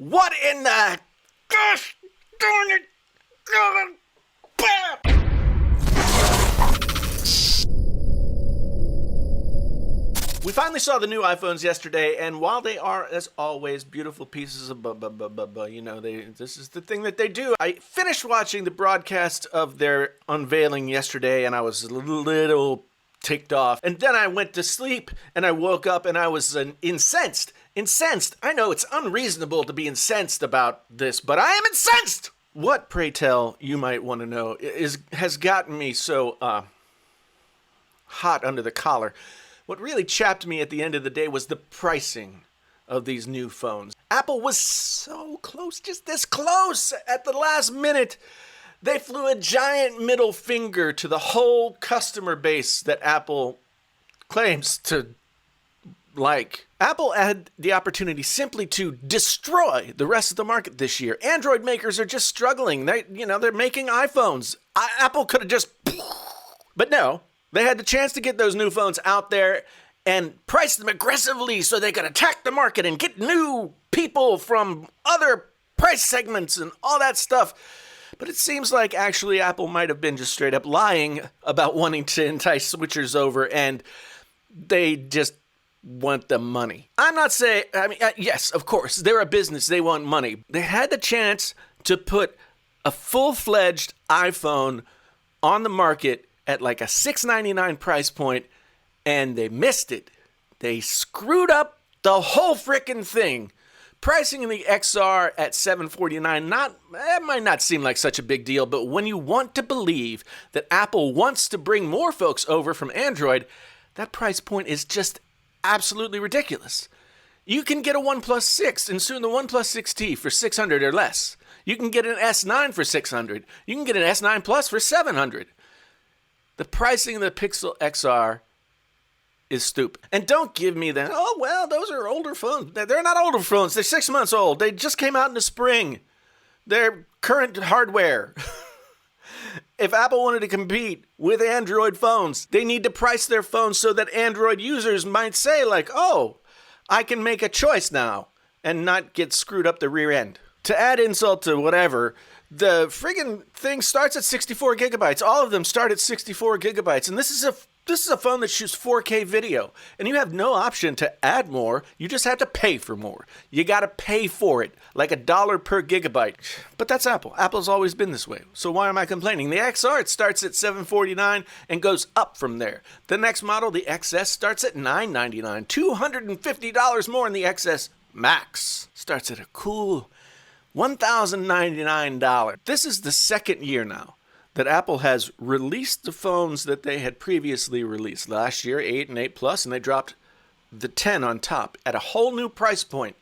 What in the gosh darn it? We finally saw the new iPhones yesterday, and while they are, as always, beautiful pieces of this is the thing that they do. I finished watching the broadcast of their unveiling yesterday, and I was a little ticked off. And then I went to sleep, and I woke up, and I was incensed. Incensed. I know it's unreasonable to be incensed about this, but I am incensed! What, pray tell, you might want to know, has gotten me so hot under the collar. What really chapped me at the end of the day was the pricing of these new phones. Apple was so close, just this close at the last minute. They flew a giant middle finger to the whole customer base that Apple claims to like. Apple had the opportunity simply to destroy the rest of the market this year. Android makers are just struggling. They're making iPhones. Apple could have just... But no. They had the chance to get those new phones out there and price them aggressively so they could attack the market and get new people from other price segments and all that stuff. But it seems like actually Apple might have been just straight up lying about wanting to entice switchers over, and they just want the money. I'm not saying, yes, of course, they're a business. They want money. They had the chance to put a full-fledged iPhone on the market at like a $699 price point, and they missed it. They screwed up the whole frickin' thing. Pricing the XR at $749, that might not seem like such a big deal, but when you want to believe that Apple wants to bring more folks over from Android, that price point is just absolutely ridiculous. You can get a OnePlus 6 and soon the OnePlus 6T for $600 or less. You can get an S9 for $600. You can get an S9 Plus for $700. The pricing of the Pixel XR is stupid. And don't give me that, oh, well, those are older phones. They're not older phones. They're 6 months old. They just came out in the spring. They're current hardware. If Apple wanted to compete with Android phones, they need to price their phones so that Android users might say, like, oh, I can make a choice now and not get screwed up the rear end. To add insult to whatever, the friggin' thing starts at 64 gigabytes. All of them start at 64 gigabytes. And this is a phone that shoots 4K video. And you have no option to add more. You just have to pay for more. You got to pay for it, like $1 per gigabyte. But that's Apple. Apple's always been this way. So why am I complaining? The XR, it starts at $749 and goes up from there. The next model, the XS, starts at $999. $250 more in the XS Max. Starts at a cool $1,099. This is the second year now that Apple has released the phones that they had previously released. Last year, 8 and 8 Plus, and they dropped the 10 on top at a whole new price point.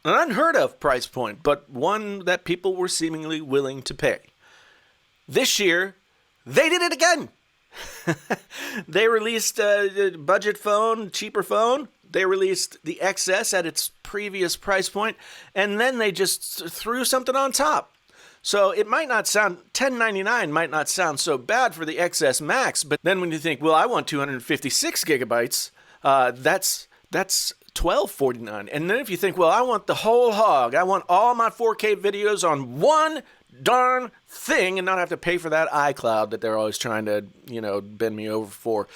An unheard of price point, but one that people were seemingly willing to pay. This year, they did it again. They released a budget phone, cheaper phone. They released the XS at its previous price point, and then they just threw something on top. So it might not sound, $1099 might not sound so bad for the XS Max, but then when you think, well, I want 256 gigabytes, that's $1249. And then if you think, well, I want the whole hog, I want all my 4K videos on one darn thing and not have to pay for that iCloud that they're always trying to, bend me over for.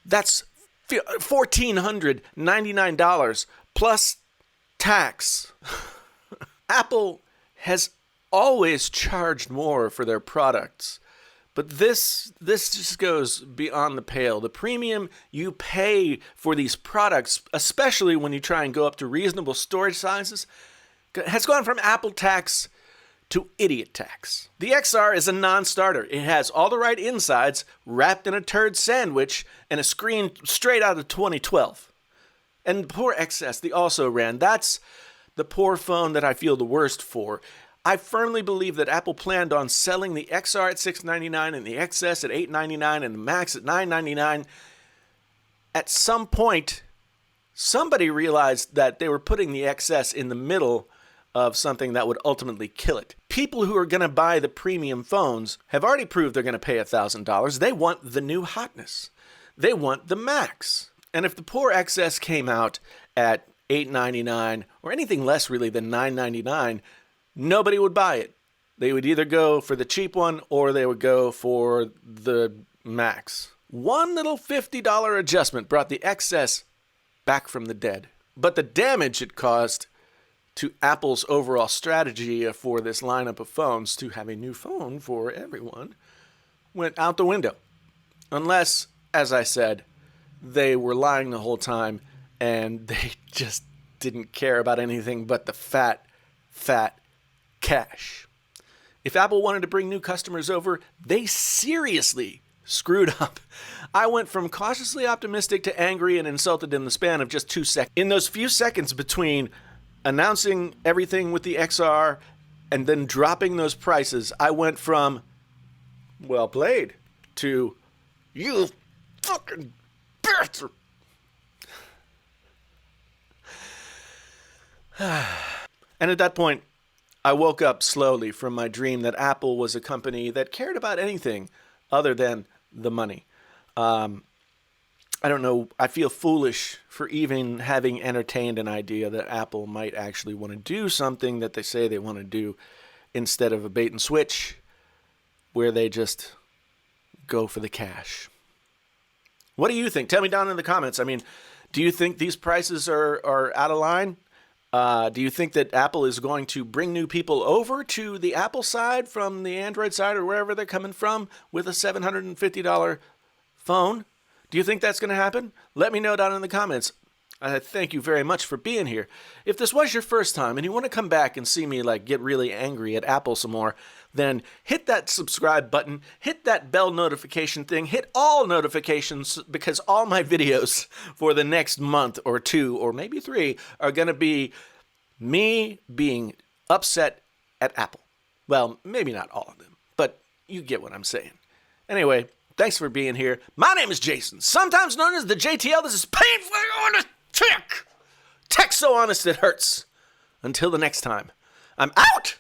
That's $1,499 plus tax. Apple has always charged more for their products, but this just goes beyond the pale. The premium you pay for these products, especially when you try and go up to reasonable storage sizes, has gone from Apple tax to idiot tax. The XR is a non-starter. It has all the right insides wrapped in a turd sandwich and a screen straight out of 2012. And poor XS, the also ran. That's the poor phone that I feel the worst for. I firmly believe that Apple planned on selling the XR at $699 and the XS at $899 and the Max at $999. At some point, somebody realized that they were putting the XS in the middle of something that would ultimately kill it. People who are going to buy the premium phones have already proved they're going to pay $1,000. They want the new hotness. They want the Max. And if the poor XS came out at $8.99 or anything less really than $9.99, nobody would buy it. They would either go for the cheap one or they would go for the Max. One little $50 adjustment brought the excess back from the dead. But the damage it caused to Apple's overall strategy for this lineup of phones to have a new phone for everyone went out the window. Unless, as I said, they were lying the whole time and they just didn't care about anything but the fat cash. If Apple wanted to bring new customers over, they seriously screwed up. I went from cautiously optimistic to angry and insulted in the span of just 2 seconds. In those few seconds between announcing everything with the XR and then dropping those prices, I went from, well played, to, you fucking bastard. And at that point, I woke up slowly from my dream that Apple was a company that cared about anything other than the money. I don't know, I feel foolish for even having entertained an idea that Apple might actually want to do something that they say they want to do instead of a bait and switch where they just go for the cash. What do you think? Tell me down in the comments. I mean, do you think these prices are out of line? Do you think that Apple is going to bring new people over to the Apple side from the Android side or wherever they're coming from with a $750 phone? Do you think that's going to happen? Let me know down in the comments. I thank you very much for being here. If this was your first time and you want to come back and see me like get really angry at Apple some more, then hit that subscribe button, hit that bell notification thing, hit all notifications, because all my videos for the next month or 2 or maybe 3 are going to be me being upset at Apple. Well, maybe not all of them, but you get what I'm saying. Anyway, thanks for being here. My name is Jason, sometimes known as the JTL. This is Painfully Honest Tech. Tech so honest it hurts. Until the next time, I'm out!